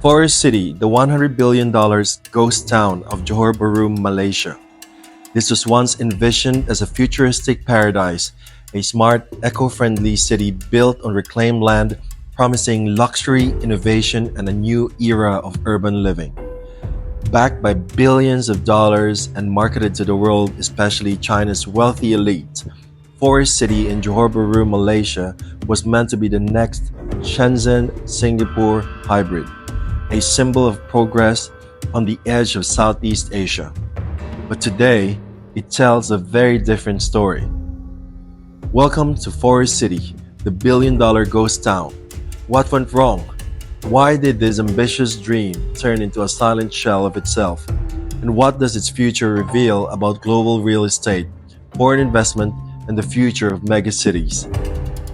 Forest City, the $100 billion ghost town of Johor Bahru, Malaysia. This was once envisioned as a futuristic paradise, a smart, eco-friendly city built on reclaimed land, promising luxury, innovation, and a new era of urban living. Backed by billions of dollars and marketed to the world, especially China's wealthy elite, Forest City in Johor Bahru, Malaysia was meant to be the next Shenzhen-Singapore hybrid, a symbol of progress on the edge of Southeast Asia. But today, it tells a very different story. Welcome to Forest City, the billion-dollar ghost town. What went wrong? Why did this ambitious dream turn into a silent shell of itself? And what does its future reveal about global real estate, foreign investment, and the future of megacities?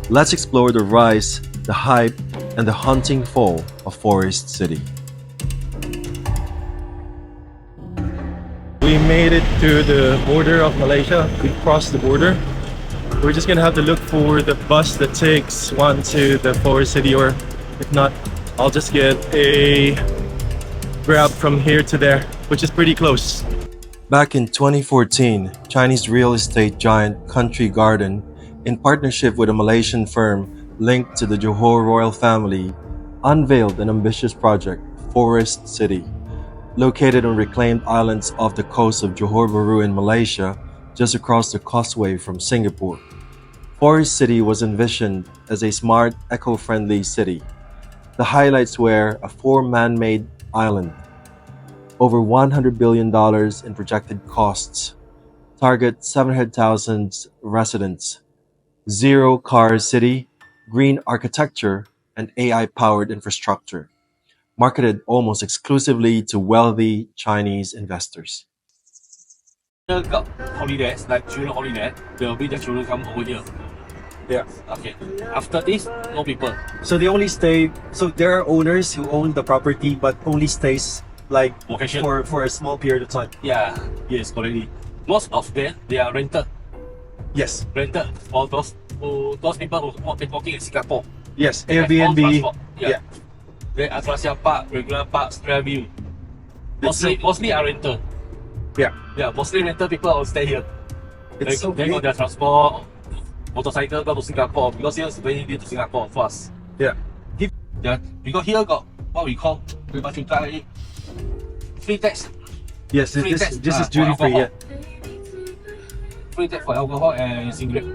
Let's explore the rise, the hype, and the haunting fall of Forest City. We made it to the border of Malaysia. We crossed the border. We're just gonna have to look for the bus that takes one to the Forest City, or if not, I'll just get a Grab from here to there, which is pretty close. Back in 2014, Chinese real estate giant Country Garden, in partnership with a Malaysian firm linked to the Johor royal family, unveiled an ambitious project, Forest City. Located on reclaimed islands off the coast of Johor Bahru in Malaysia, just across the causeway from Singapore. Forest City was envisioned as a smart, eco-friendly city. The highlights were a 4 man-made island, over $100 billion in projected costs, target 700,000 residents, zero-car city, green architecture, and AI-powered infrastructure, marketed almost exclusively to wealthy Chinese investors. Got holidays, like children holiday, there will be the children come over here. Yeah. Okay. After this, no people. So they only stay. So there are owners who own the property, but only stays like Vacation. for a small period of time. Yeah. Yes, correctly. Most of them, they are rented. Yes. Rented for those people who want to working in Singapore. Yes. They have own Airbnb. transport. Yeah. They Atrasia Park, regular parks, Fairview. Mostly are rental. Yeah. Yeah, mostly rental people will stay here. It's so They big. got their transport, motorcycle go to Singapore, because here is very near to Singapore for us. Yeah. Yeah, because here got what we call free tax. Yes. Free This tax, this is for duty free. Yeah. alcohol. Free tax for alcohol and cigarette.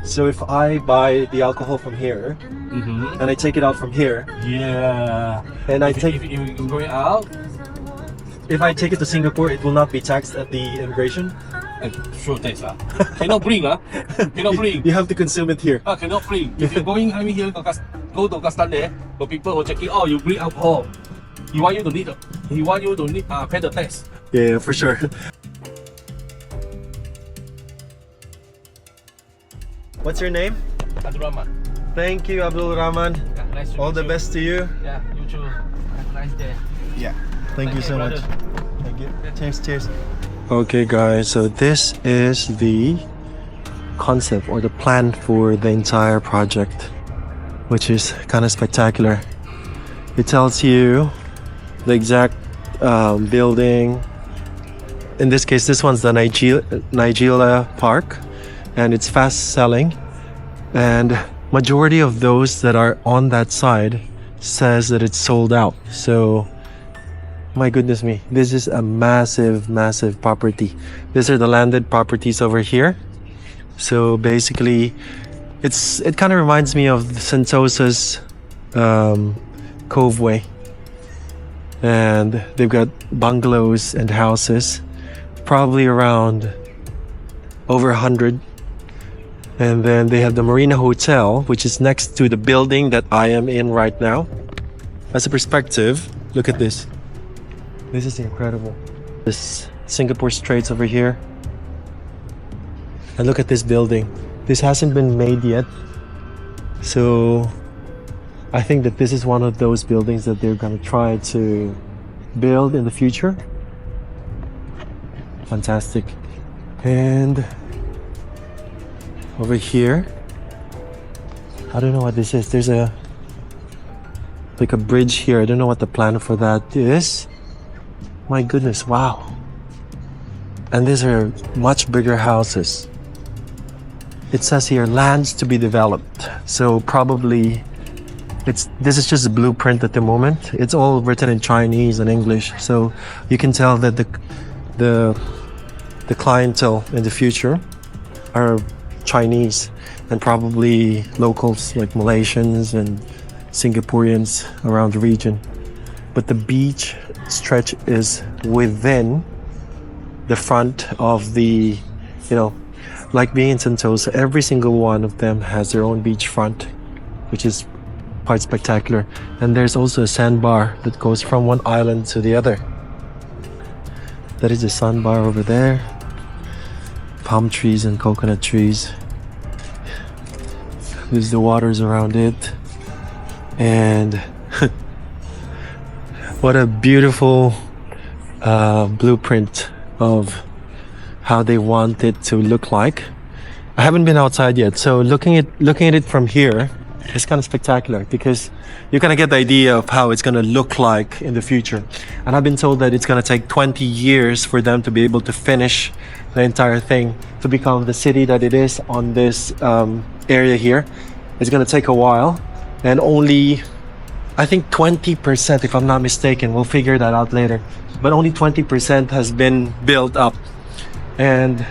So if I buy the alcohol from here and I take it out from here, Yeah. and I If take you going out, if I take it to Singapore, it will not be taxed at the immigration. sure tax lah. Cannot bring lah. Cannot bring. You have to consume it here. Cannot bring. If you're going, I mean here, go to custom there, the people will check it. Oh, you bring alcohol. He want you to need pay the tax. Yeah, for sure. What's your name? Abdul Rahman. Thank you, Abdul Rahman. Yeah, nice to All meet the you. best to you. Yeah, you too. Have a nice day. Yeah. Thank you so much. Thank you. Cheers, cheers. Okay guys, so this is the concept or the plan for the entire project, which is kind of spectacular. It tells you the exact building. In this case, this one's the Nigella Park, and it's fast selling, and majority of those that are on that side says that it's sold out. So my goodness me, this is a massive property. These are the landed properties over here. So basically it kind of reminds me of Sentosa's Coveway, and they've got bungalows and houses, probably around over 100. And then they have the Marina Hotel, which is next to the building that I am in right now. As a perspective, look at this. This is incredible. This Singapore Straits over here. And look at this building. This hasn't been made yet. So I think that this is one of those buildings that they're gonna try to build in the future. Fantastic. And over here, I don't know what this is. There's a like a bridge here. I don't know what the plan for that is. My goodness, wow. And these are much bigger houses. It says here lands to be developed. So probably this is just a blueprint at the moment. It's all written in Chinese and English. So you can tell that the clientele in the future are Chinese and probably locals like Malaysians and Singaporeans around the region. But the beach stretch is within the front of the, like being in Sentosa, every single one of them has their own beach front, which is quite spectacular. And there's also a sandbar that goes from one island to the other. That is the sandbar over there. Palm trees and coconut trees. There's the waters around it. And what a beautiful blueprint of how they want it to look like. I haven't been outside yet, so looking at it from here, it's kind of spectacular because you kind of get the idea of how it's going to look like in the future. And I've been told that it's going to take 20 years for them to be able to finish the entire thing to become the city that it is on this area here. It's going to take a while, and only, I think 20%, if I'm not mistaken, we'll figure that out later, but only 20% has been built up, and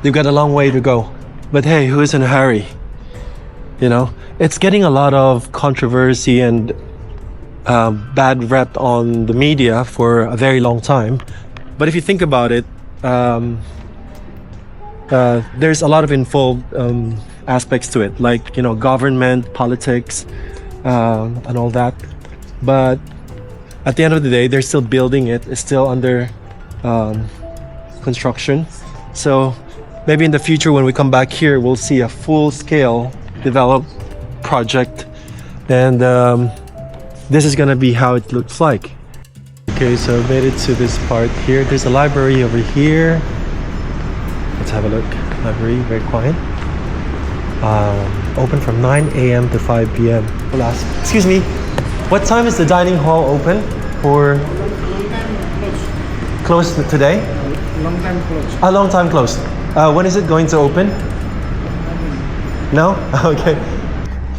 they've got a long way to go. But hey, who is in a hurry? It's getting a lot of controversy and bad rep on the media for a very long time. But if you think about it, there's a lot of involved aspects to it, like government, politics, and all that. But at the end of the day, they're still building it. It's still under construction. So maybe in the future when we come back here, we'll see a full-scale developed project, and this is gonna be how it looks like. Okay, so I made it to this part here. There's a library over here. Let's have a look. Library, very quiet. Open from 9 a.m. to 5 p.m. Excuse me, what time is the dining hall open for? Closed today? Long time closed. A long time closed. When is it going to open? No? Okay.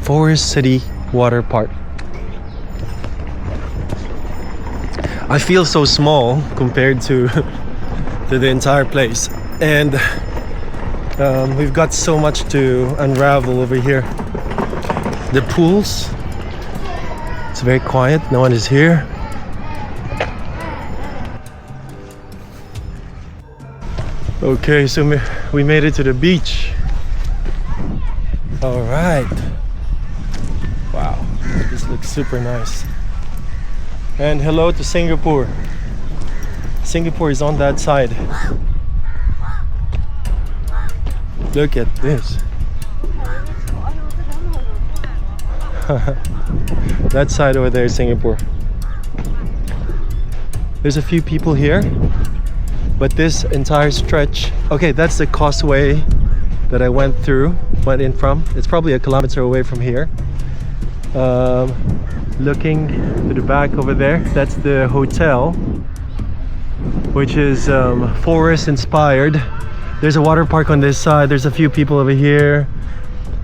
Forest City Water Park. I feel so small compared to the entire place, and we've got so much to unravel over here. The pools, it's very quiet, no one is here. Okay, so we made it to the beach. All right. Wow, this looks super nice. And hello to Singapore. Singapore is on that side. Look at this. That side over there is Singapore. There's a few people here, but this entire stretch, okay, that's the causeway that I went in from. It's probably a kilometer away from here. Looking to the back over there, that's the hotel, which is forest inspired. There's a water park on this side. There's a few people over here,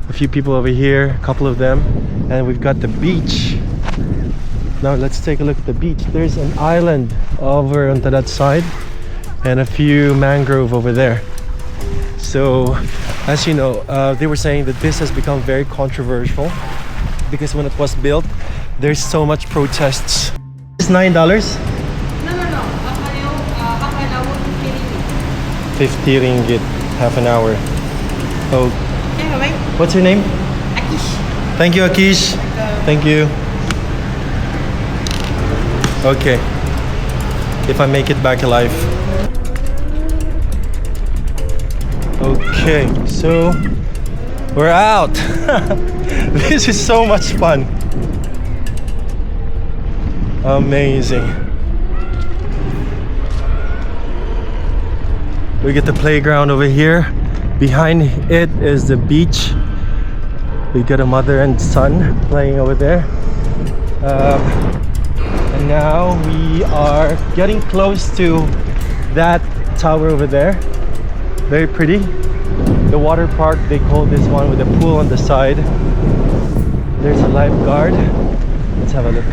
a couple of them, and we've got the beach. Now let's take a look at the beach. There's an island over onto that side and a few mangrove over there. So as you know, they were saying that this has become very controversial because when it was built, there's so much protests. It's $9? No. Half an hour, 50 ringgit, half an hour. Oh, Okay, bye. what's your name? Akish. Thank you, Akish. Thank you. Okay, if I make it back alive. Okay, so we're out. This is so much fun. Amazing. We get the playground over here. Behind it is the beach. We got a mother and son playing over there. Um, and now we are getting close to that tower over there. Very pretty. The water park, they call this one, with a pool on the side. There's a lifeguard. Let's have a look.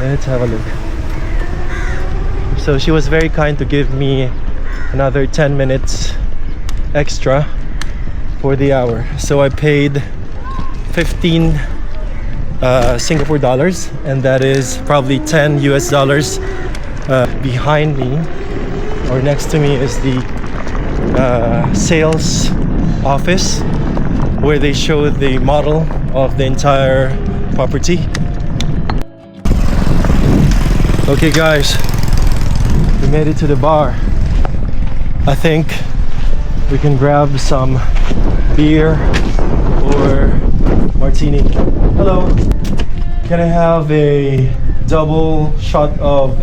Let's have a look. So she was very kind to give me another 10 minutes extra for the hour. So I paid 15 Singapore dollars, and that is probably 10 US dollars. Behind me or next to me is the sales office, where they show the model of the entire property. Okay guys, we made it to the bar. I think we can grab some beer or martini. Hello, can I have a double shot of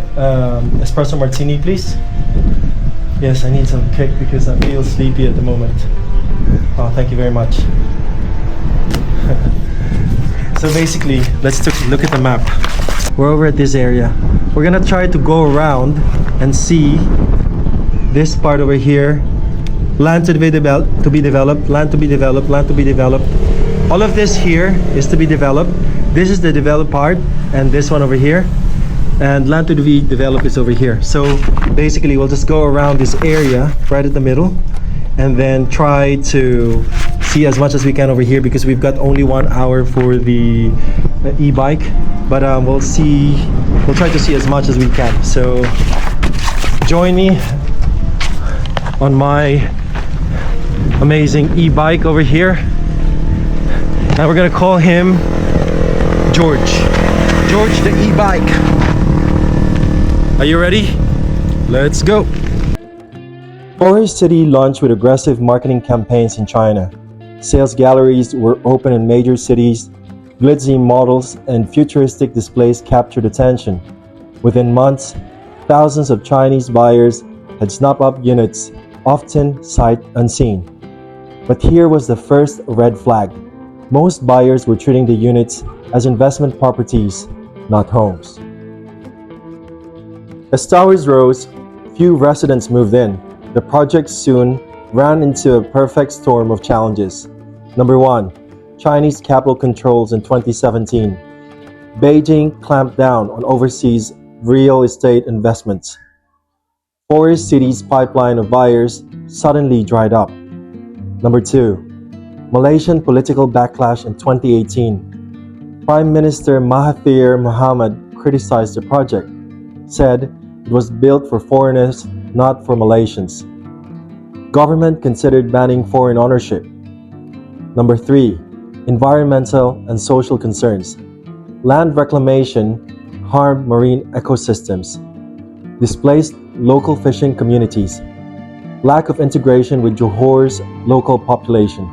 espresso martini, please? Yes, I need some kick because I feel sleepy at the moment. Oh, thank you very much. So basically, let's look at the map. We're over at this area. We're gonna try to go around and see this part over here. Land to be developed, land to be developed, land to be developed. All of this here is to be developed. This is the developed part, and this one over here. And land to be developed is over here. So basically we'll just go around this area right at the middle and then try to see as much as we can over here, because we've got only 1 hour for the e-bike, but we'll try to see as much as we can. So join me on my amazing e-bike over here. Now we're gonna call him George the e-bike. Are you ready? Let's go. Forest City launched with aggressive marketing campaigns in China. Sales galleries were open in major cities, glitzy models and futuristic displays captured attention. Within months, thousands of Chinese buyers had snapped up units, often sight unseen. But here was the first red flag. Most buyers were treating the units as investment properties, not homes. As towers rose, few residents moved in. The project soon ran into a perfect storm of challenges. Number 1, Chinese capital controls in 2017. Beijing clamped down on overseas real estate investments. Forest City's pipeline of buyers suddenly dried up. Number 2, Malaysian political backlash in 2018. Prime Minister Mahathir Mohamad criticized the project, said it was built for foreigners, not for Malaysians. Government considered banning foreign ownership. Number 3, environmental and social concerns. Land reclamation harmed marine ecosystems, displaced local fishing communities, lack of integration with Johor's local population.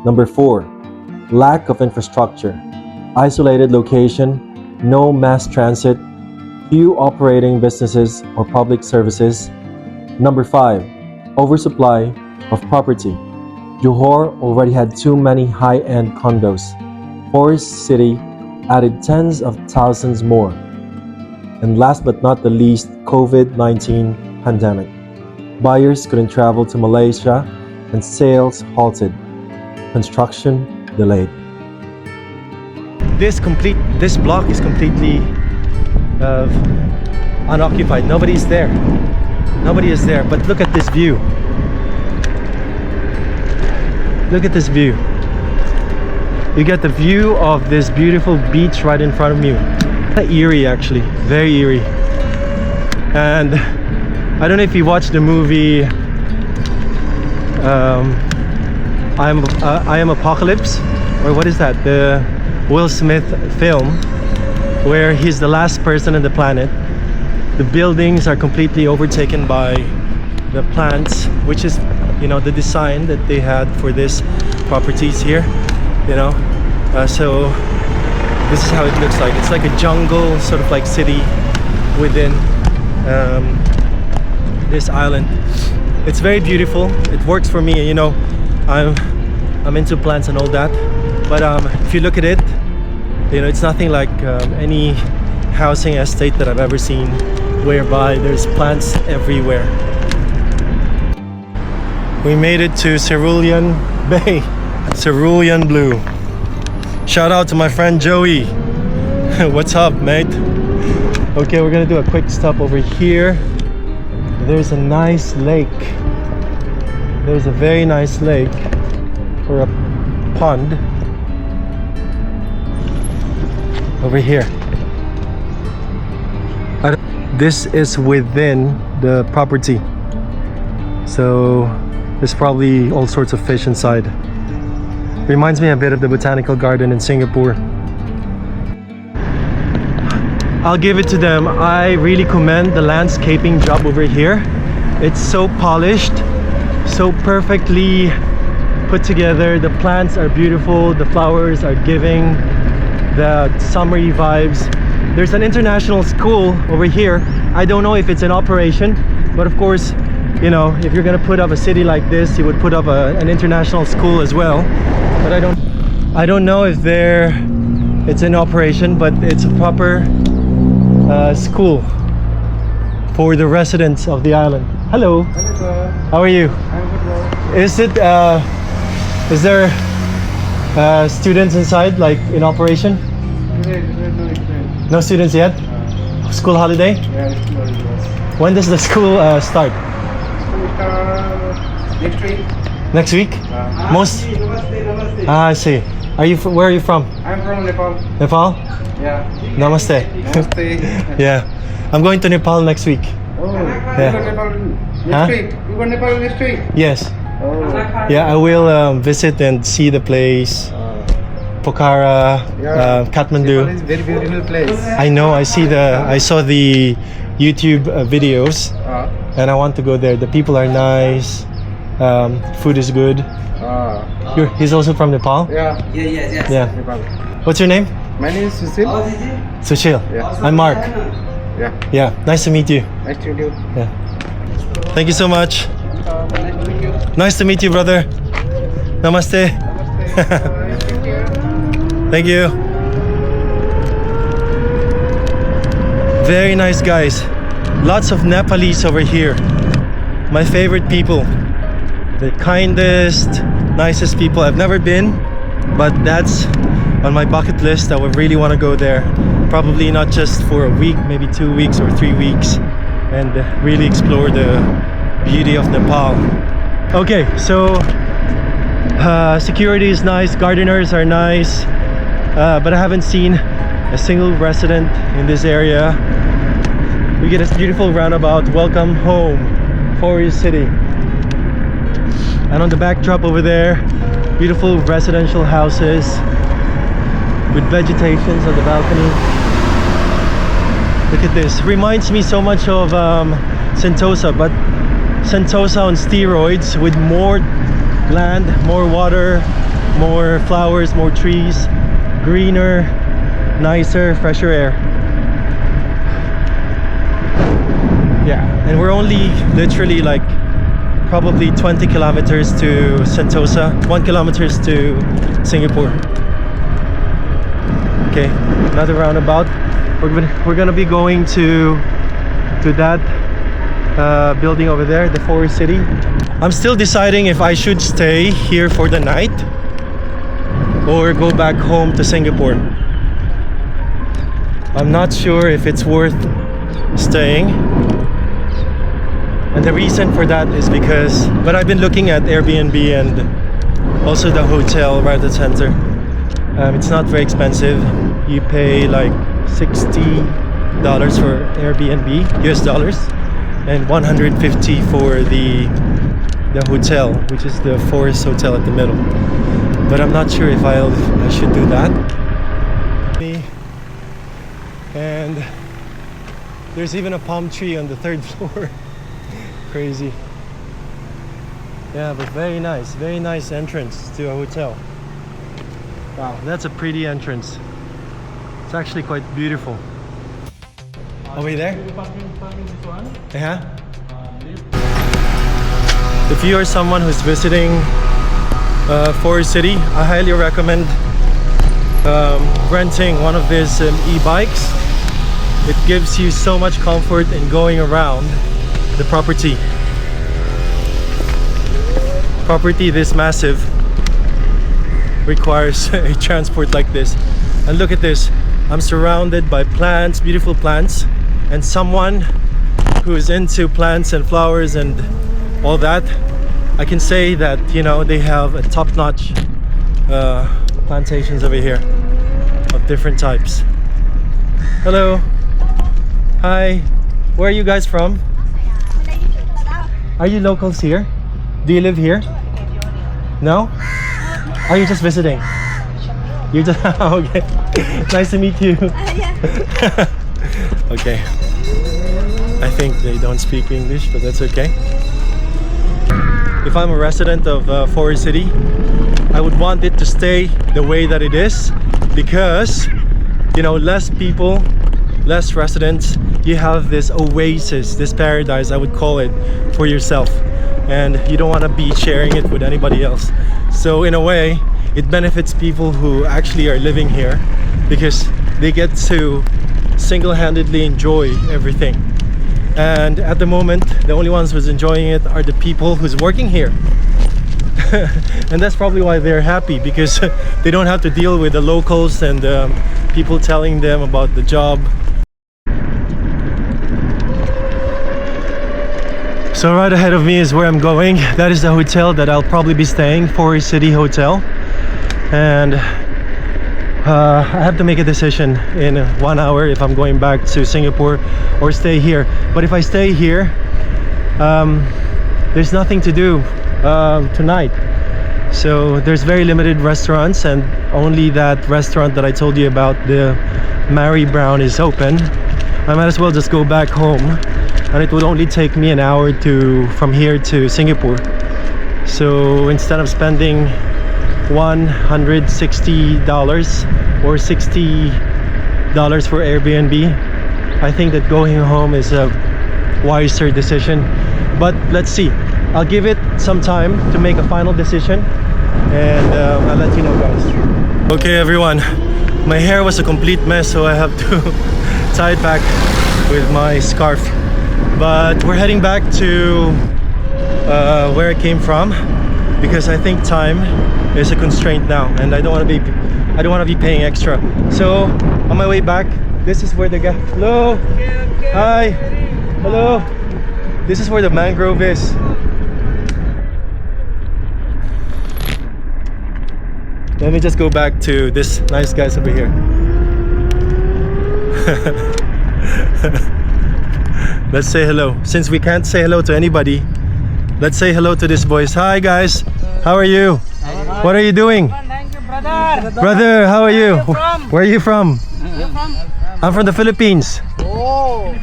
Number 4, lack of infrastructure, isolated location, no mass transit, few operating businesses or public services. Number 5, oversupply of property. Johor already had too many high-end condos. Forest City added tens of thousands more. And last but not the least, COVID-19 pandemic. Buyers couldn't travel to Malaysia and sales halted. Construction delayed. This block is completely unoccupied. Nobody is there. But look at this view. Look at this view. You get the view of this beautiful beach right in front of you. Eerie, actually, very eerie. And I don't know if you watched the movie I Am Apocalypse, or what is that, the Will Smith film, where he's the last person on the planet. The buildings are completely overtaken by the plants, which is, the design that they had for this properties here, so this is how it looks like. It's like a jungle, sort of like city within this island. It's very beautiful. It works for me. I'm into plants and all that. But if you look at it, You know, it's nothing like any housing estate that I've ever seen, whereby there's plants everywhere. We made it to Cerulean Bay, Cerulean Blue. Shout out to my friend Joey. What's up, mate? Okay, we're gonna do a quick stop over here. There's a nice lake. There's a very nice lake, or a pond over here. This is within the property, so there's probably all sorts of fish inside. Reminds me a bit of the botanical garden in Singapore. I'll give it to them. I really commend the landscaping job over here. It's so polished, so perfectly put together. The plants are beautiful, the flowers are giving the summery vibes. There's an international school over here. I don't know if it's in operation, but of course, you know, if you're gonna put up a city like this, you would put up an international school as well. But I don't know if it's in operation, but it's a proper school for the residents of the island. Hello. Hello, sir. How are you? I'm good, bro. Is there students inside, like in operation? No students yet? School holiday? Yeah, it's good. When does the school start? School start next week. Next week? Most. Namaste. Ah, I see. Where are you from? I'm from Nepal. Nepal? Yeah. Namaste. Namaste. Yeah, I'm going to Nepal next week. Oh, Yeah. you go Nepal Huh? next week. You go Nepal next week. Yes. Oh. Yeah, I will visit and see the place. Pokhara, Nepal Kathmandu. is very beautiful place. I know. I saw the YouTube videos, and I want to go there. The people are nice. Food is good. He's also from Nepal. Yeah. Yeah. Nepal. What's your name? My name is Susil. Sushil. Yeah. I'm Mark. Yeah. Yeah. Nice to meet you. Nice to meet you. Yeah. Thank you so much. Nice to meet you. Nice to meet you, brother. Namaste. Thank you. Very nice guys. Lots of Nepalese over here. My favorite people. The kindest, nicest people. I've never been, but that's on my bucket list. I would really want to go there. Probably not just for a week, maybe 2 weeks or 3 weeks, and really explore the beauty of Nepal. Okay, so security is nice, gardeners are nice, but I haven't seen a single resident in this area. We get a beautiful roundabout. Welcome home, Forest City. And on the backdrop over there, beautiful residential houses with vegetations on the balcony. Look at this. Reminds me so much of Sentosa, but Sentosa on steroids, with more land, more water, more flowers, more trees, greener, nicer, fresher air. Yeah, and we're only literally like probably 20 kilometers to Sentosa, 1 kilometer to Singapore. Okay, another roundabout. We're gonna be going to that building over there, the Forest City. I'm still deciding if I should stay here for the night or go back home to Singapore. I'm not sure if it's worth staying. And the reason for that is because, but I've been looking at Airbnb and also the hotel right at the center. It's not very expensive. You pay like $60 for Airbnb, US dollars, and $150 for the hotel, which is the Forest Hotel at the middle. But I'm not sure if I should do that. And there's even a palm tree on the 3rd floor. Crazy. Yeah, but very nice entrance to a hotel. Wow, that's a pretty entrance. It's actually quite beautiful. Are we there? Yeah. If you are someone who's visiting Forest City, I highly recommend renting one of these e-bikes. It gives you so much comfort in going around the property. Property this massive requires a transport like this. And look at this, I'm surrounded by plants, beautiful plants, and someone who is into plants and flowers and all that, I can say that, you know, they have a top-notch plantations over here of different types. Hello. Hi. Where are you guys from? Are you locals here? Do you live here? No? Are you just visiting? You just okay. Nice to meet you. Okay. I think they don't speak English, but that's okay. If I'm a resident of Forest City, I would want it to stay the way that it is, because, you know, less people, less residents, you have this oasis, this paradise, I would call it, for yourself, and you don't want to be sharing it with anybody else. So in a way, it benefits people who actually are living here, because they get to single-handedly enjoy everything. And at the moment, the only ones who's enjoying it are the people who's working here. And that's probably why they're happy, because they don't have to deal with the locals and people telling them about the job. So right ahead of me is where I'm going. That is the hotel that I'll probably be staying, Forest City Hotel. And I have to make a decision in 1 hour if I'm going back to Singapore or stay here. But if I stay here, there's nothing to do tonight. So there's very limited restaurants, and only that restaurant that I told you about, the Mary Brown, is open. I might as well just go back home, and it would only take me an hour from here to Singapore. So instead of spending $160 or $60 for Airbnb, I think that going home is a wiser decision. But let's see, I'll give it some time to make a final decision, and I'll let you know, guys. Okay everyone, my hair was a complete mess, so I have to tie it back with my scarf. But we're heading back to where I came from, because I think time is a constraint now, and I don't want to be paying extra. So on my way back, this is where the guy. Hello. Hi. Hello. This is where the mangrove is. Let me just go back to this nice guys over here. Let's say hello. Since we can't say hello to anybody, let's say hello to this boys. Hi guys, how are you? What are you doing? Thank you, brother. Brother, how are you? Where are you from? Where are you from? You from? I'm from the Philippines. Oh.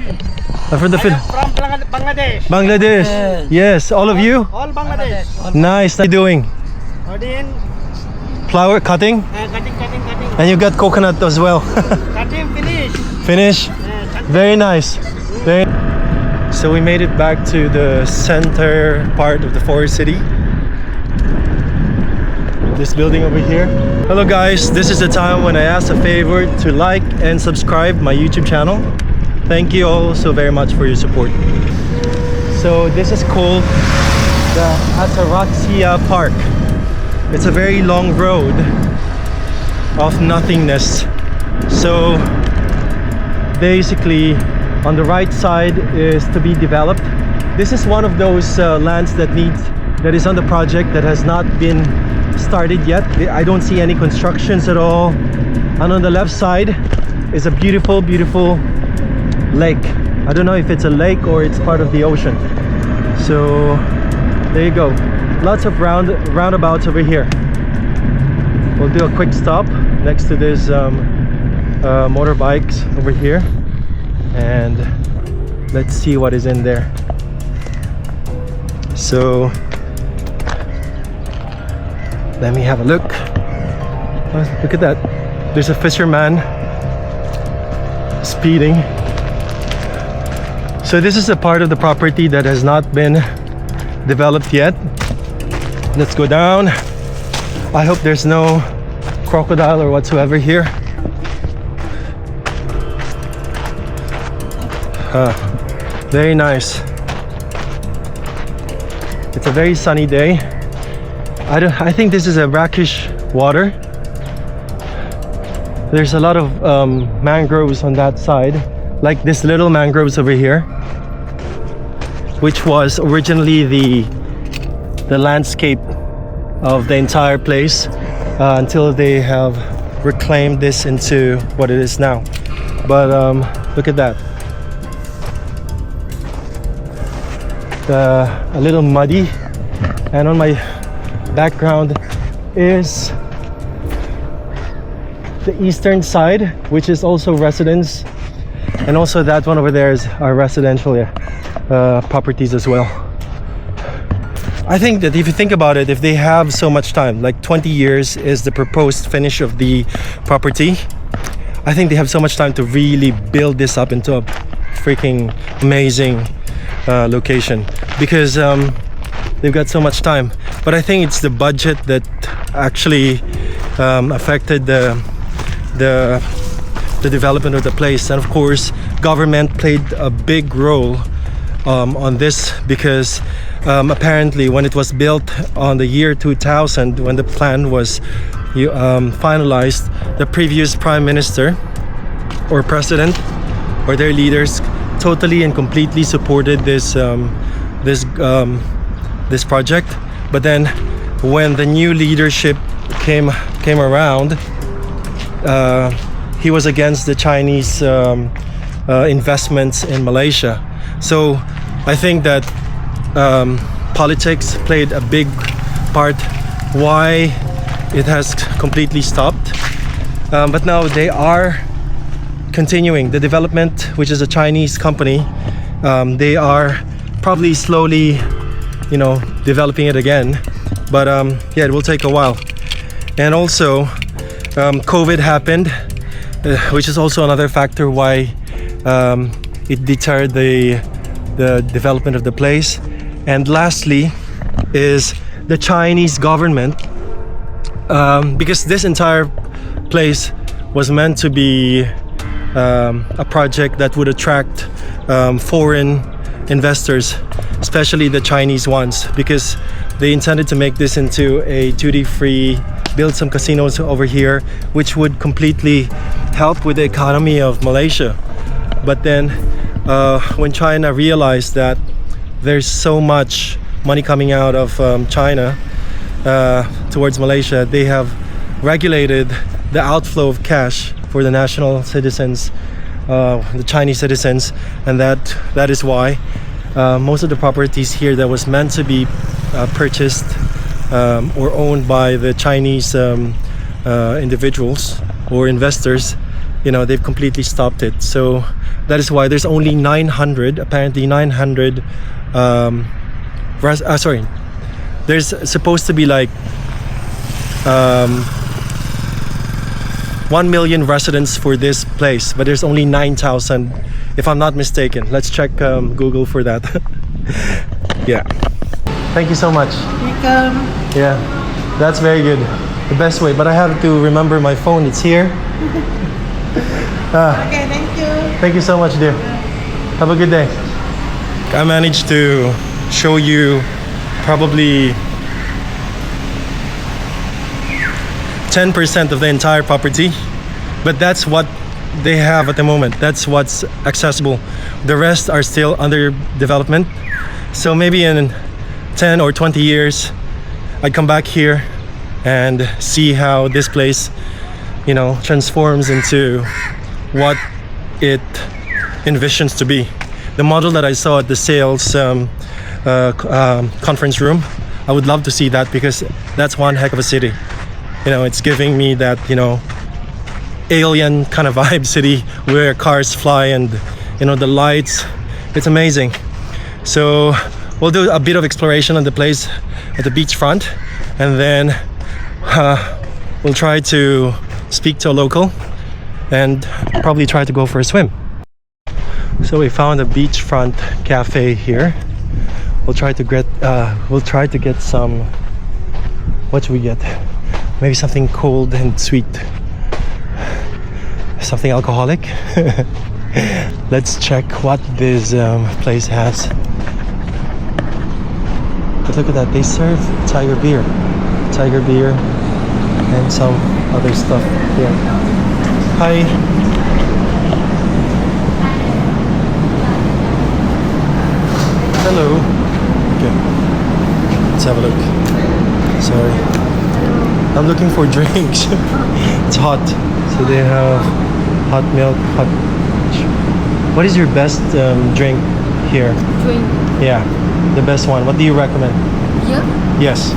I'm from the I am from Bangladesh. Bangladesh. Yes, all of you? All Bangladesh. Nice. What are you doing? Odin, Flower cutting? cutting. And you got coconut as well. Cutting, finish. Finish? Cutting. Very nice. Very. So we made it back to the center part of the Forest City. This building over here. Hello guys, this is the time when I ask a favor to like and subscribe my YouTube channel. Thank you all so very much for your support. So this is called the Ataraxia Park. It's a very long road of nothingness. So basically on the right side is to be developed. This is one of those lands that is on the project that has not been started yet. I don't see any constructions at all. And on the left side is a beautiful lake. I don't know if it's a lake or it's part of the ocean. So there you go. Lots of roundabouts over here. We'll do a quick stop next to this motorbikes over here, and let's see what is in there. So let me have a look. Oh, look at that. There's a fisherman speeding. So this is a part of the property that has not been developed yet. Let's go down. I hope there's no crocodile or whatsoever here. Very nice. It's a very sunny day. I think this is a brackish water. There's a lot of mangroves on that side, like this little mangroves over here, which was originally the landscape of the entire place until they have reclaimed this into what it is now. But look at that. A little muddy, and on my background is the eastern side, which is also residence, and also that one over there is our residential properties as well. I think that if you think about it, if they have so much time, like 20 years is the proposed finish of the property, I think they have so much time to really build this up into a freaking amazing location, because they've got so much time. But I think it's the budget that actually affected the development of the place. And of course, government played a big role on this, because apparently when it was built on the year 2000, when the plan was finalized, the previous prime minister or president or their leaders totally and completely supported this project. But then when the new leadership came around, he was against the Chinese investments in Malaysia. So I think that politics played a big part why it has completely stopped. But now they are continuing the development, which is a Chinese company. They are probably slowly, developing it again. But yeah, it will take a while. And also, COVID happened, which is also another factor why it deterred the development of the place. And lastly is the Chinese government, because this entire place was meant to be a project that would attract foreign investors, especially the Chinese ones, because they intended to make this into a duty-free, build some casinos over here, which would completely help with the economy of Malaysia. But then when China realized that there's so much money coming out of China towards Malaysia, they have regulated the outflow of cash for the national citizens, the Chinese citizens, and that is why most of the properties here that was meant to be purchased or owned by the Chinese individuals or investors, they've completely stopped it. So that is why there's only 900, apparently 900 there's supposed to be like 1 million residents for this place, but there's only 9,000 if I'm not mistaken. Let's check Google for that. Yeah, thank you so much. Welcome. Yeah, that's very good, the best way. But I have to remember my phone, it's here. Okay, thank you. Thank you so much, dear. Have a good day. I managed to show you probably 10% of the entire property, but that's what they have at the moment. That's what's accessible. The rest are still under development. So maybe in 10 or 20 years, I'd come back here and see how this place, transforms into what it envisions to be. The model that I saw at the sales conference room, I would love to see that, because that's one heck of a city. It's giving me that, alien kind of vibe city where cars fly and, the lights. It's amazing. So we'll do a bit of exploration on the place at the beachfront, and then we'll try to speak to a local and probably try to go for a swim. So we found a beachfront cafe here. We'll try to get some. What should we get? Maybe something cold and sweet. Something alcoholic. Let's check what this place has. But look at that, they serve tiger beer. Tiger beer and some other stuff here. Hi. Hello. Okay. Let's have a look. Sorry. I'm looking for drinks. It's hot. So they have hot milk, hot... What is your best drink here? Drink. Yeah, the best one. What do you recommend? Yeah. Yes.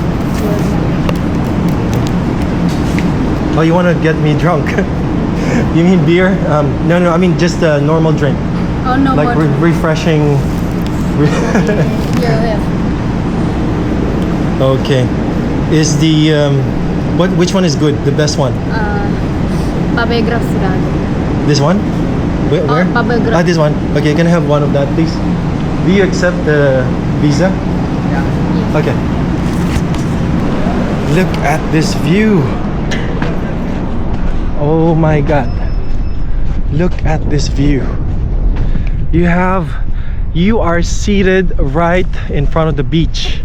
Oh, you want to get me drunk? You mean beer? No, I mean just a normal drink. Oh no. Like refreshing. Yeah. Okay. Is the which one is good? The best one? Pabegraph sudah ada. This one? Where? Pabegraph. Ah, this one. Okay, can I have one of that, please? Do you accept the visa? Yeah. Okay. Look at this view. Oh my god. Look at this view. You are seated right in front of the beach.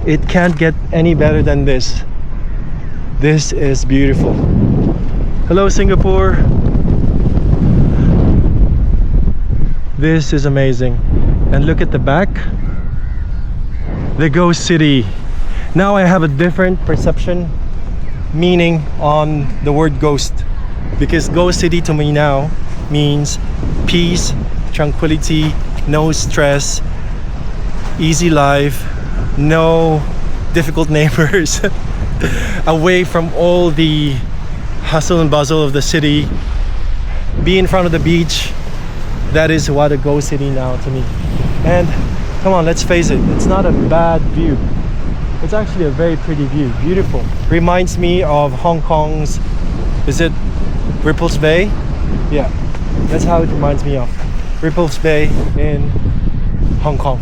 It can't get any better than this. This is beautiful. Hello, Singapore. This is amazing. And look at the back. The ghost city. Now I have a different perception, meaning on the word ghost. Because ghost city to me now means peace, tranquility, no stress, easy life, no difficult neighbors, away from all the hustle and bustle of the city, be in front of the beach. That is what a ghost city now to me. And come on, let's face it, it's not a bad view. It's actually a very pretty view, beautiful. Reminds me of Hong Kong's, is it Ripples Bay? Yeah, that's how it reminds me of. Ripples Bay in Hong Kong.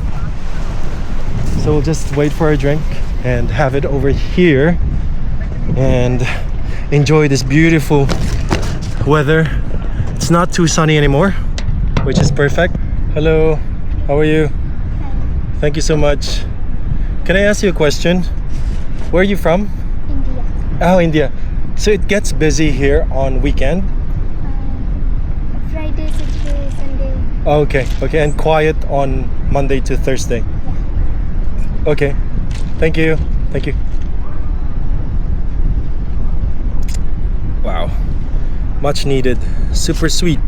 So we'll just wait for a drink and have it over here and enjoy this beautiful weather. It's not too sunny anymore, which is perfect. Hello, how are you? Thank you so much. Can I ask you a question? Where are you from? India. Oh, India. So it gets busy here on weekend? Friday, Saturday, Sunday. Okay, and quiet on Monday to Thursday. Okay, thank you. Wow, much needed, super sweet.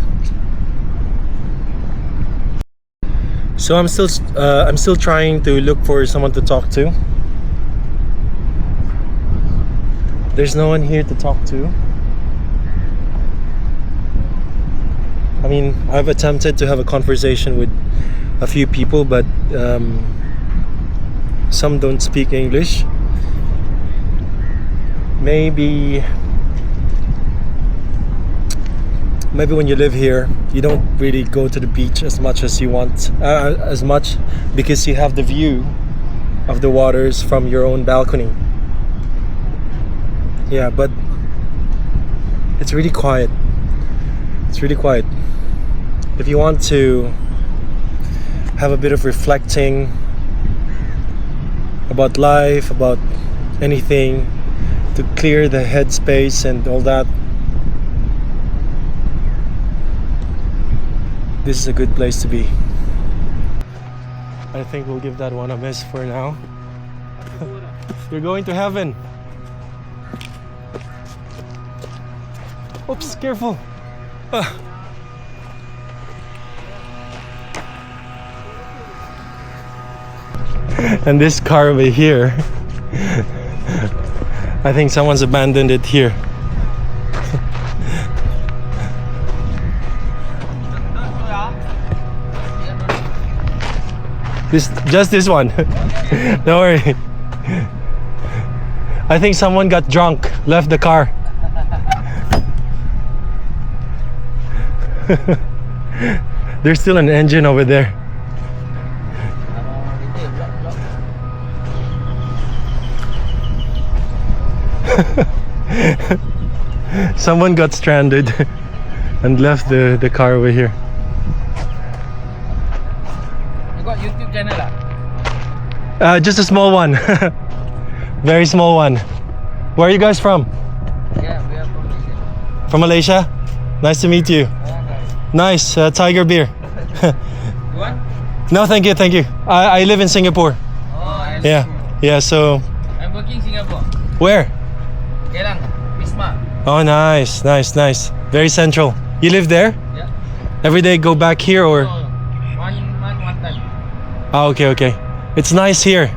So I'm still trying to look for someone to talk to. There's no one here to talk to. I mean, I've attempted to have a conversation with a few people, but some don't speak English. Maybe when you live here, you don't really go to the beach as much as you want, because you have the view of the waters from your own balcony. Yeah, but it's really quiet. If you want to have a bit of reflecting about life, about anything, to clear the headspace and all that, this is a good place to be. I think we'll give that one a miss for now. You're going to heaven. Oops, careful. And this car over here, I think someone's abandoned it here. Just this one. Don't worry. I think someone got drunk, left the car. There's still an engine over there. Someone got stranded and left the car over here. You got YouTube channel Just a small one. Very small one. Where are you guys from? Yeah, we are from Malaysia. From Malaysia? Nice to meet you. Nice, tiger beer. You want? No, thank you, thank you. I live in Singapore. Oh, Yeah, so I'm working Singapore. where? Gelang, Wisma. Oh, nice. Very central. You live there? Yeah. Every day go back here or? Oh, 1 month, 1 time. Oh, okay. It's nice here.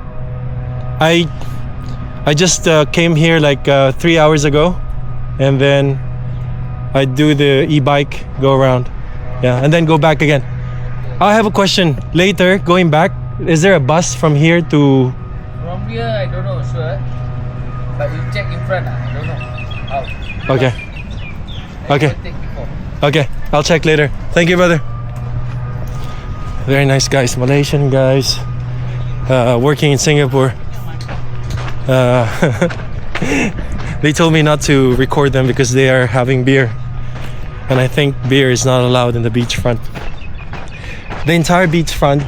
I just came here like 3 hours ago, and then I do the e-bike go around. Yeah, and then go back again. I have a question. Later, going back, is there a bus from here to? From here, I don't know, sure. But you check in front, I don't know how. Okay. I Okay. never take before. Okay, I'll check later. Thank you, brother. Very nice guys, Malaysian guys, working in Singapore. They told me not to record them because they are having beer, and I think beer is not allowed in the beachfront. The entire beachfront,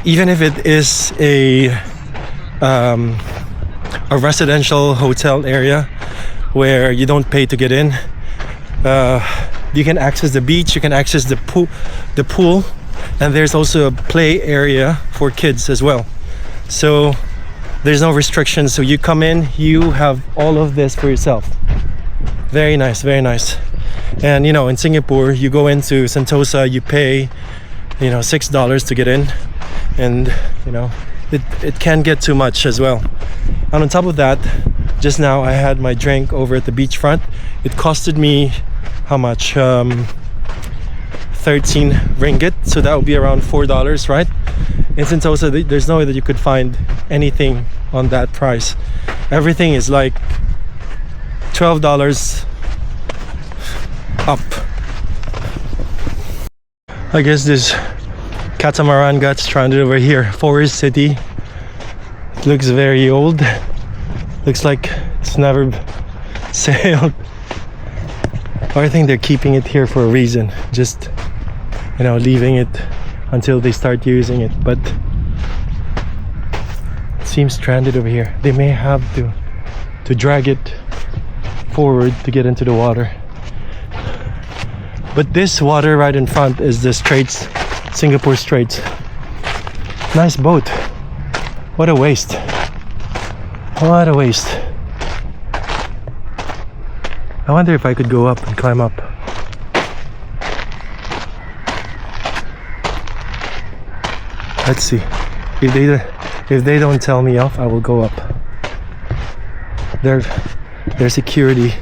even if it is a residential hotel area where you don't pay to get in, you can access the beach, you can access the pool, and there's also a play area for kids as well. So there's no restrictions. So you come in, you have all of this for yourself. Very nice. And you know, in Singapore, you go into Sentosa, you pay, $6 to get in, and it can get too much as well. And on top of that, just now I had my drink over at the beachfront. It costed me how much? 13 ringgit, so that would be around $4, right? In Sentosa, there's no way that you could find anything on that price. Everything is like $12 up. I guess this catamaran got stranded over here. Forest City. It looks very old. Looks like it's never sailed. Or I think they're keeping it here for a reason. Just, leaving it until they start using it. But it seems stranded over here. They may have to drag it forward to get into the water. But this water right in front is the Straits, Singapore Straits. Nice boat. What a waste. What a waste. I wonder if I could go up and climb up. Let's see. If they don't tell me off, I will go up. Their security.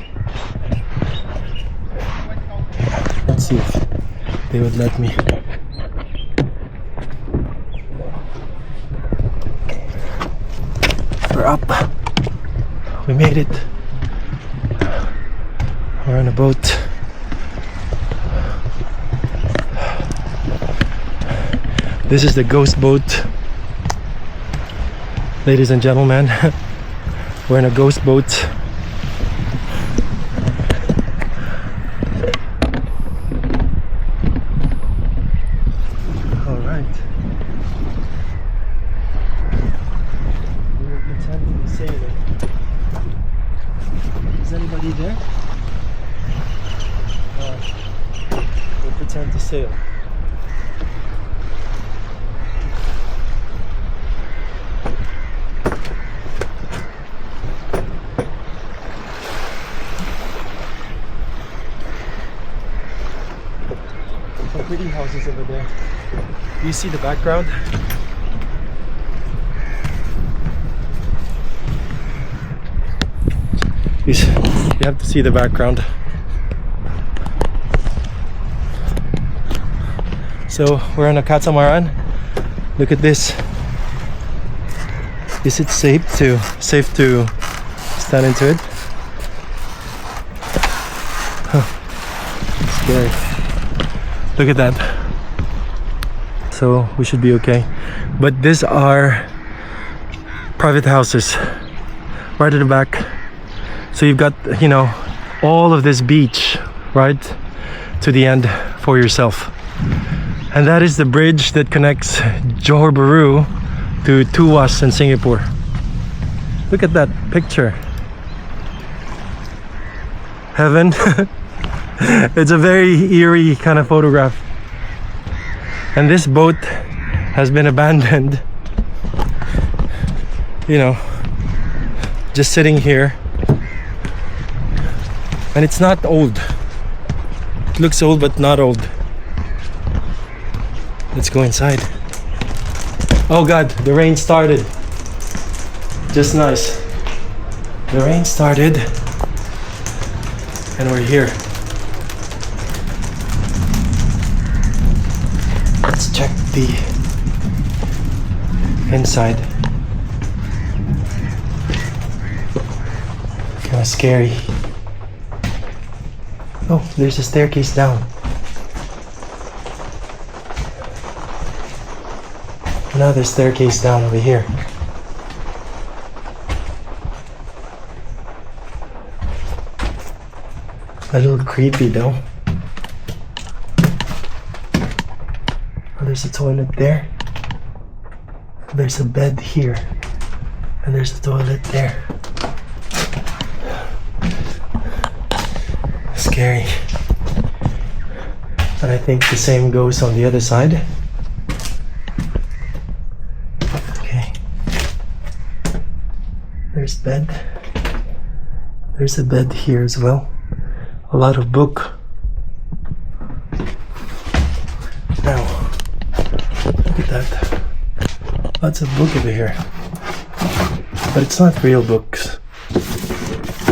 Let's see if they would let me. We're up. We made it. We're on a boat. This is the ghost boat. Ladies and gentlemen, we're in a ghost boat. Alright. We will pretend to be sailing. Is anybody there? We'll pretend to sail. Some pretty houses over there. Do you see the background? You have to see the background. So we're on a catamaran. Look at this. Is it safe to stand into it? Huh. Scary. Look at that. So we should be okay. But these are private houses. Right at the back, So you've got, you know, all of this beach right to the end for yourself. And that is the bridge that connects Johor Bahru to Tuas in Singapore. Look at that picture. Heaven. It's a very eerie kind of photograph. And this boat has been abandoned, you know, just sitting here. And it's not old. It looks old but not old. Let's go inside. Oh God, the rain started. Just nice. The rain started and we're here. Let's check the inside. Kind of scary. Oh, there's a staircase down. Another staircase down over here. A little creepy though. Oh, there's a toilet there. There's a bed here. And there's a toilet there. Scary. And I think the same goes on the other side. Okay. There's bed. There's a bed here as well. A lot of book. Now, look at that. Lots of book over here. But it's not real books.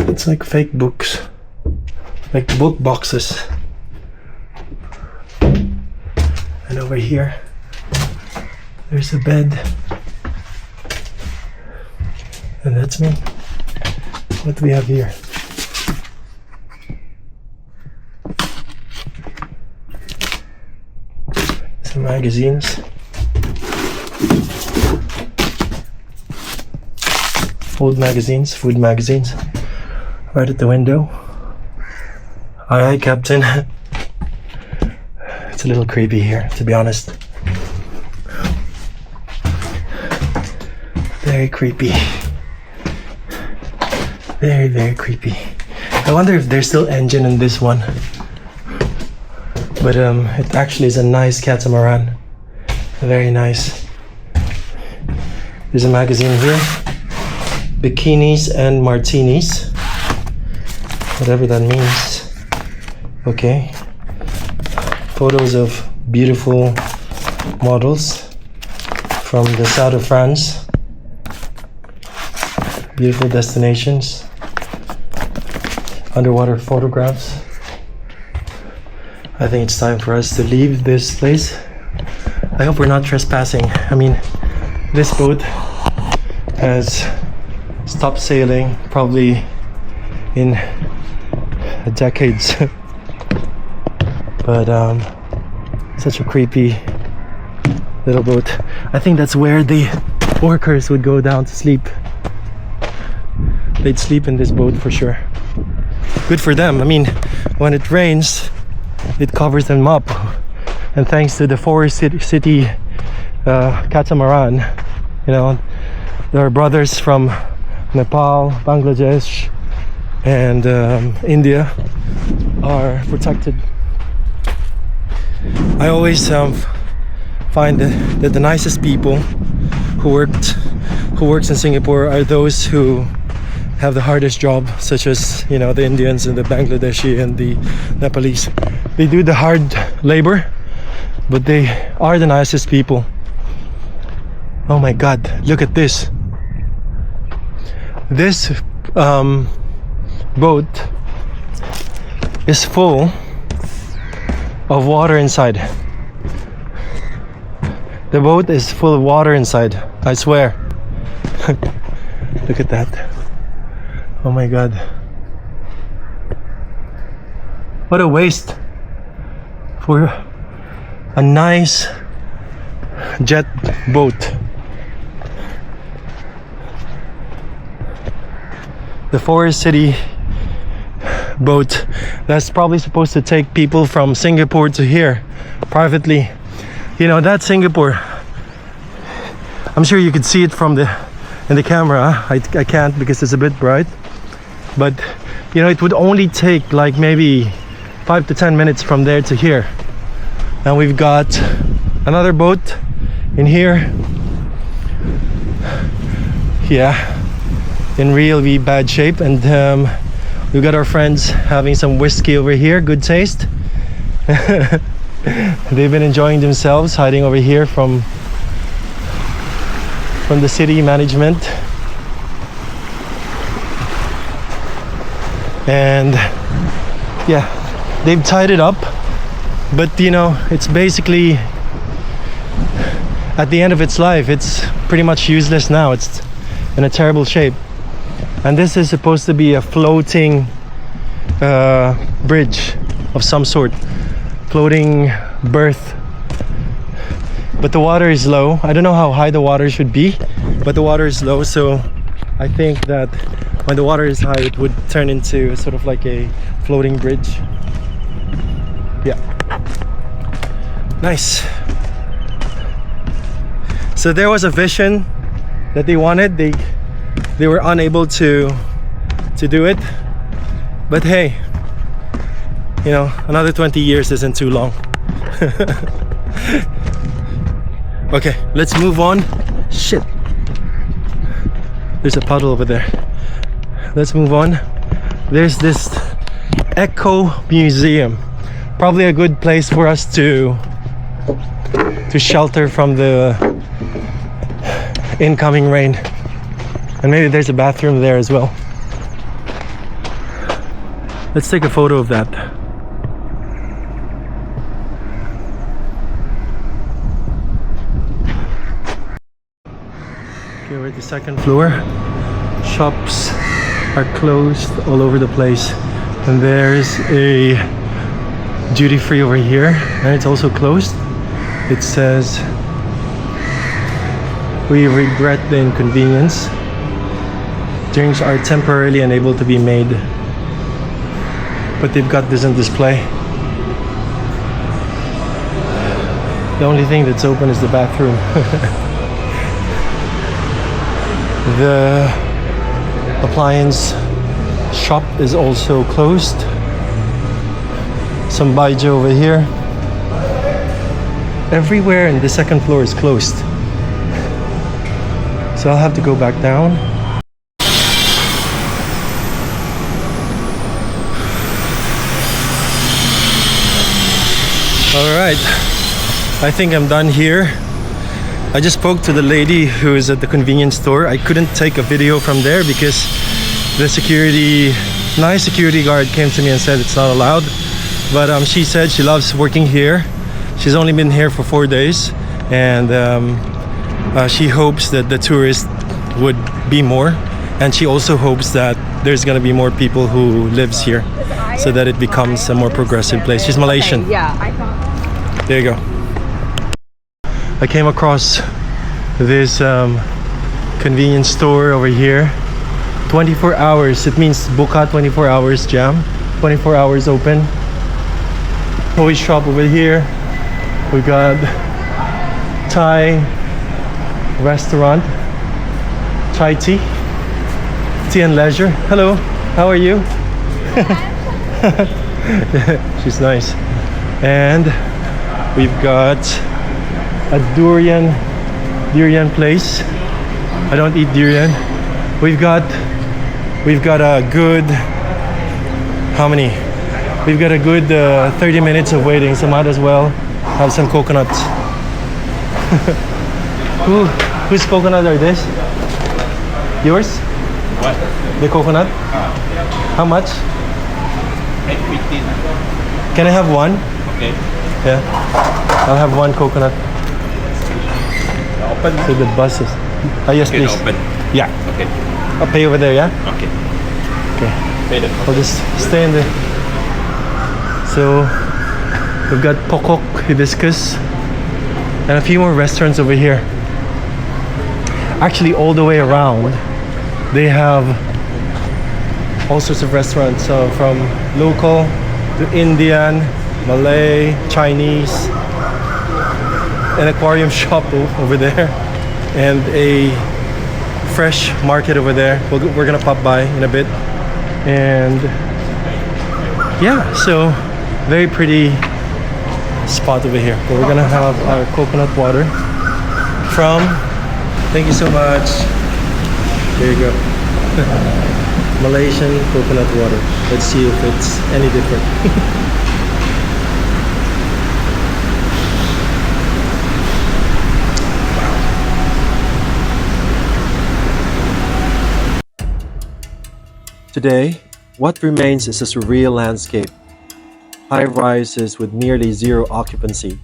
It's like fake books. Like book boxes. And over here, there's a bed. And that's me. What do we have here? Some magazines. Old magazines, food magazines. Right at the window. Aye, aye, Captain. It's a little creepy here, to be honest. Very creepy. Very, very creepy. I wonder if there's still engine in this one. But it actually is a nice catamaran. Very nice. There's a magazine here. Bikinis and martinis. Whatever that means. Okay. Photos of beautiful models from the south of France. Beautiful destinations. Underwater photographs. I think it's time for us to leave this place. I hope we're not trespassing. I mean, this boat has stopped sailing probably in decades. But such a creepy little boat. I think that's where the workers would go down to sleep. They'd sleep in this boat for sure. Good for them. I mean, when it rains, it covers them up. And thanks to the Forest City catamaran, you know, there are brothers from Nepal, Bangladesh, and India are protected. I always find that the nicest people who works in Singapore are those who have the hardest job, such as, you know, the Indians and the Bangladeshi and the Nepalese. They do the hard labor, but they are the nicest people. Oh my God, look at this. This boat is full of water inside. The boat is full of water inside, I swear. Look at that. Oh my God. What a waste for a nice jet boat. The Forest City boat that's probably supposed to take people from Singapore to here privately. You know, that's Singapore. I'm sure you could see it from in the camera. I can't because it's a bit bright, but you know, it would only take like maybe 5 to 10 minutes from there to here. And we've got another boat in here. Yeah, in really bad shape. And we've got our friends having some whiskey over here. Good taste. They've been enjoying themselves, hiding over here from the city management. And yeah, they've tied it up, but you know, it's basically at the end of its life. It's pretty much useless now. It's in a terrible shape. And this is supposed to be a floating bridge of some sort, floating berth. But the water is low. I don't know how high the water should be, but the water is low, so I think that when the water is high, it would turn into sort of like a floating bridge. Yeah, nice. So there was a vision that they wanted. They were unable to do it, but hey, you know, another 20 years isn't too long. Okay, let's move on. Shit, there's a puddle over there. Let's move on. There's this eco museum, probably a good place for us to shelter from the incoming rain. And maybe there's a bathroom there as well. Let's take a photo of that. Okay, we're at the second floor. Shops are closed all over the place. And there's a duty-free over here, and it's also closed. It says, "We regret the inconvenience. Drinks are temporarily unable to be made." But they've got this on display. The only thing that's open is the bathroom. The appliance shop is also closed. Some baijiu over here. Everywhere in the second floor is closed. So I'll have to go back down. Alright, I think I'm done here. I just spoke to the lady who is at the convenience store. I couldn't take a video from there because the nice security guard came to me and said it's not allowed. But she said she loves working here. She's only been here for 4 days, and she hopes that the tourists would be more, and she also hopes that there's gonna be more people who lives here, so that it becomes a more progressive place. She's Malaysian. Okay, yeah, I found. There you go. I came across this convenience store over here. 24 hours. It means buka 24 hours jam. 24 hours open. Toy shop over here. We got Thai restaurant. Chai tea. Tea and leisure. Hello. How are you? She's nice. And we've got a durian place. I don't eat durian. We've got a good, how many? We've got a good 30 minutes of waiting, so might as well have some coconuts. Whose coconut are this? Yours? What? The coconut? How much? 8.15. Can I have one? Okay. Yeah. I'll have one coconut. Open. So the buses. Yes, please. Open. Yeah. Okay. I'll pay over there, yeah? Okay. Okay. Pay the. I'll just stay in there. So we've got Pokok Hibiscus and a few more restaurants over here. Actually, all the way around they have all sorts of restaurants, so from local to Indian, Malay, Chinese, an aquarium shop over there, and a fresh market over there. We're gonna pop by in a bit. And yeah, so very pretty spot over here. But we're gonna have our coconut water from, thank you so much. There you go. Malaysian coconut water. Let's see if it's any different. Today, what remains is a surreal landscape. High rises with nearly zero occupancy,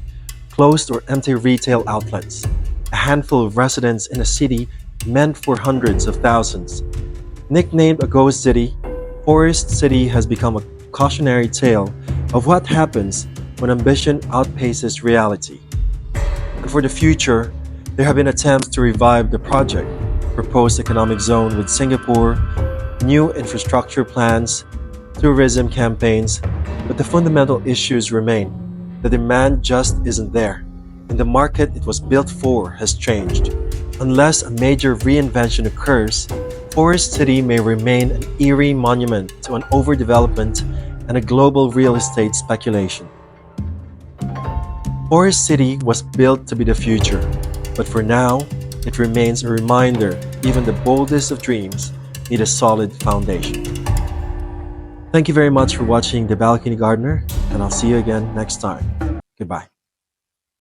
closed or empty retail outlets, a handful of residents in a city meant for hundreds of thousands. Nicknamed a ghost city, Forest City has become a cautionary tale of what happens when ambition outpaces reality. And for the future, there have been attempts to revive the project, proposed economic zone with Singapore, new infrastructure plans, tourism campaigns, but the fundamental issues remain. The demand just isn't there, and the market it was built for has changed. Unless a major reinvention occurs, Forest City may remain an eerie monument to an overdevelopment and a global real estate speculation. Forest City was built to be the future, but for now, it remains a reminder even the boldest of dreams need a solid foundation. Thank you very much for watching The Balcony Gardener, and I'll see you again next time. Goodbye.